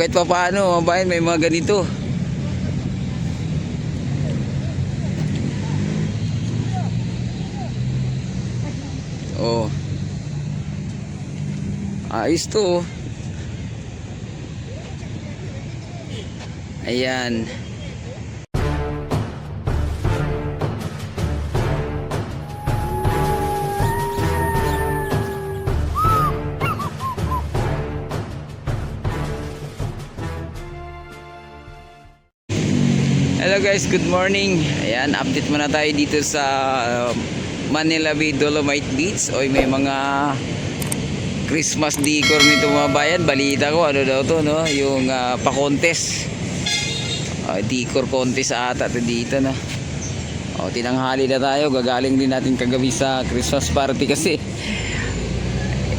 kahit pa paano, bayan may mga ganito. Oh. Ayos to. Ayan. Hello guys, good morning. Ayan, update muna tayo dito sa Manila Bay Dolomite Beach. Oy, may mga Christmas decor nito mga bayan. Balita ko ano daw to, no? Yung pa-contest. Decor contest ata to dito, no? Tinanghali na tayo. Gagaling din natin kagabi sa Christmas party kasi.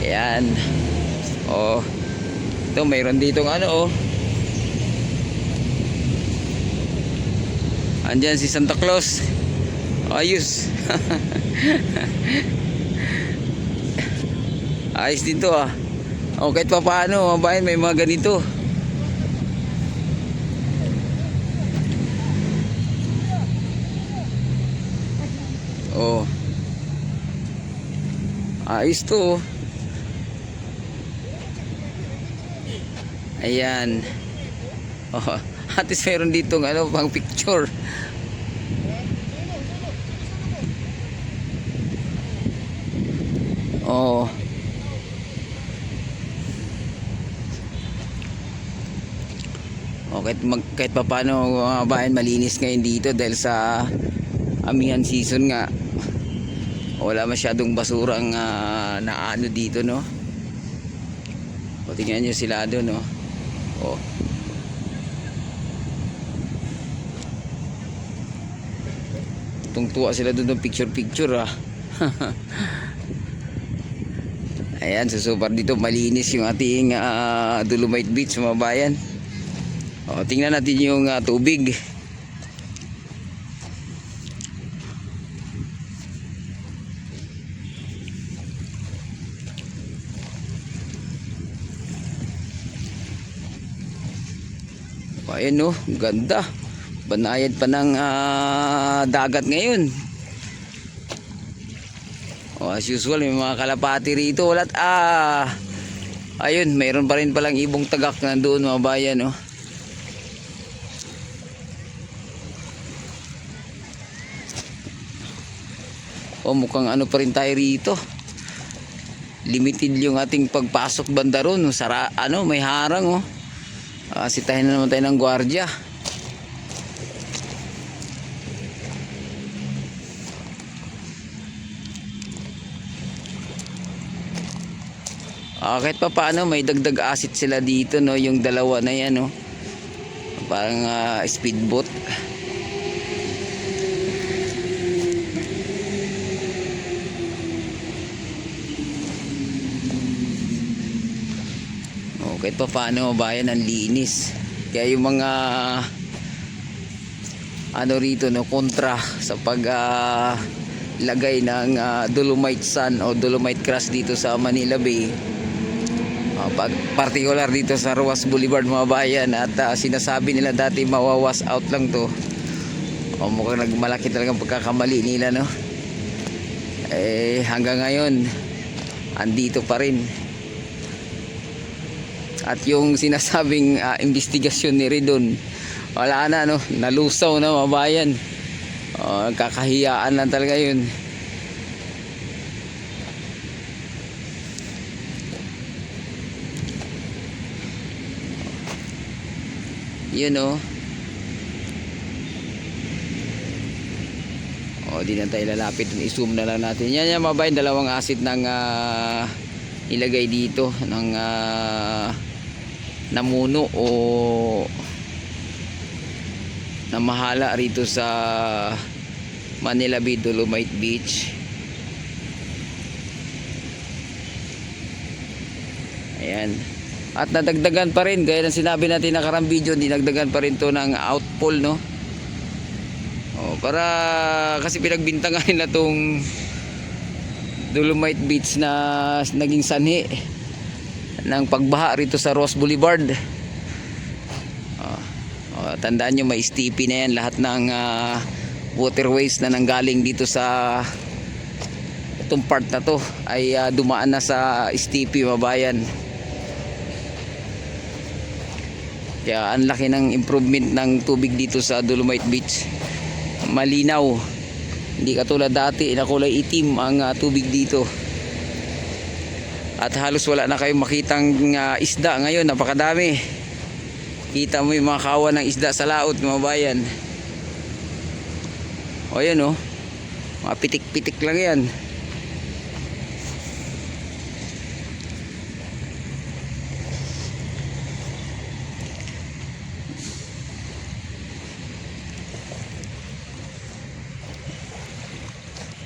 Ayan. Ito mayroon ditong ano, andyan si Santa Claus. Ayos. Ayos dito kahit pa paano bayan may mga ganito. Ayos to. Ayan. At least meron ditong pang picture. Kahit pa paano mga bayan malinis ngayon dito dahil sa amihan season nga. Wala masyadong basurang naano dito, no? Tingnan nyo sila doon, no? Tungtuwa sila doon ng picture Ayan, super dito malinis yung ating Dolomite Beach mga bayan. Tingnan natin yung tubig. Ayan, no, ganda. Banayad pa ng dagat ngayon. As usual may mga kalapati rito. Wala ayun, mayroon pa rin palang ibong tagak nandoon mga bayan, no. Mukhang ano pa rin tayo rito. Limited yung ating pagpasok banda ron. May harang, sitahin na naman tayo ng gwardiya. Kahit pa paano may dagdag asset sila dito, no, yung dalawa na yan, no. Parang speedboat. Kahit pa paano bayan ang linis. Kaya yung mga rito, no, kontra sa pag lagay ng Dolomite Sand o Dolomite Crush dito sa Manila Bay, particular dito sa Roas Boulevard mga bayan. At sinasabi nila dati mawawas out lang to. Mukhang nagmalaki talagang pagkakamali nila, no. Hanggang ngayon andito pa rin. At yung sinasabing investigasyon ni Redon, wala na, no, nalusaw na mga bayan. Kakahiyaan lang talaga yun. Yun, di na tayo lalapit. I-zoom na lang natin. Yan yung mga bayan, dalawang asset ng ilagay dito ng namuno o namahala rito sa Manila Bay Dolomite Beach. Ayan. At nadagdagan pa rin, gaya ng sinabi natin nakarang video, dinagdagan pa rin to ng outfall, no. Para kasi pinagbintangan nila tong Dolomite Beach na naging sanhi ng pagbaha rito sa Roas Boulevard. Tandaan nyo, may STP na yan. Lahat ng waterways na nanggaling dito sa itong part na to ay dumaan na sa STP mga bayan. Kaya ang laki ng improvement ng tubig dito sa Dolomite Beach. Malinaw, hindi katulad dati na kulay itim ang tubig dito. At halos wala na kayong makitang isda ngayon, napakadami. Kita mo yung mga kawan ng isda sa laot mga bayan. O yan o, mga pitik-pitik lang yan.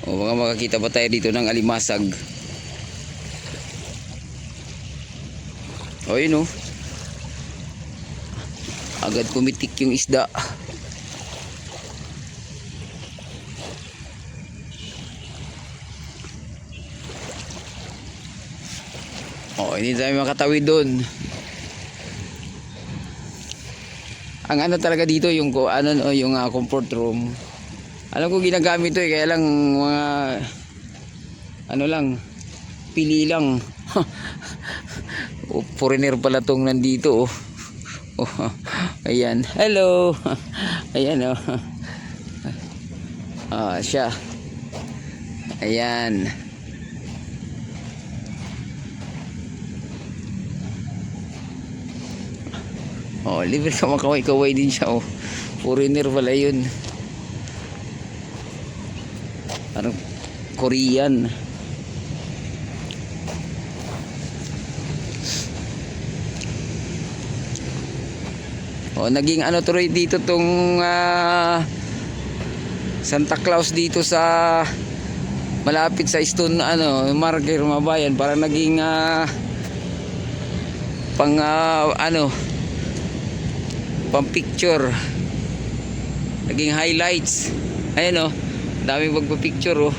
O mga makakita pa tayo dito ng alimasag. O yun o, agad pumitik yung isda. O hindi tayo makatawid doon. Ang ano talaga dito yung yung comfort room. Alam ko ginagamit to kaya lang mga lang, pili lang. Foreigner pala tong nandito ayan, hello. Ayan siya, ayan. Libre ka, makaway-kaway din siya foreigner pala yun, parang Korean. Naging tuloy dito tong Santa Claus dito sa malapit sa Stone Marker mga bayan. Parang naging pang picture, naging highlights. Ayan daming magpa-picture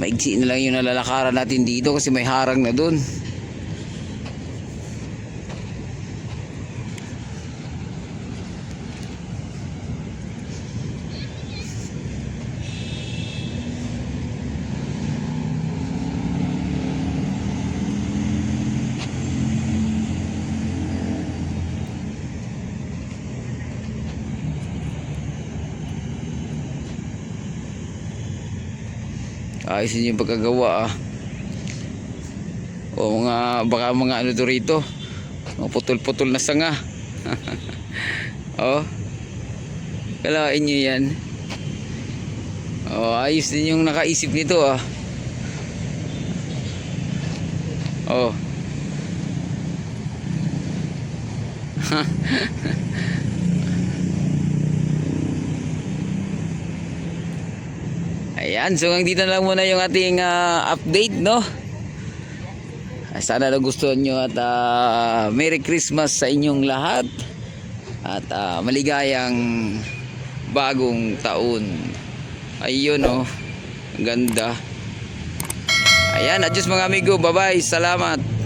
Maigsi na lang yung nalalakaran natin dito kasi may harang na dun. Ayos yung pagkagawa baka mga to rito, putol-putol na sanga. Kalain nyo yan. Ayos din yung nakaisip nito Ayan, so hanggang dito na lang muna yung ating update, Sana nagustuhan nyo at Merry Christmas sa inyong lahat at maligayang bagong taon. Ayun ganda. Ayan, adjust mga amigo, bye bye, salamat.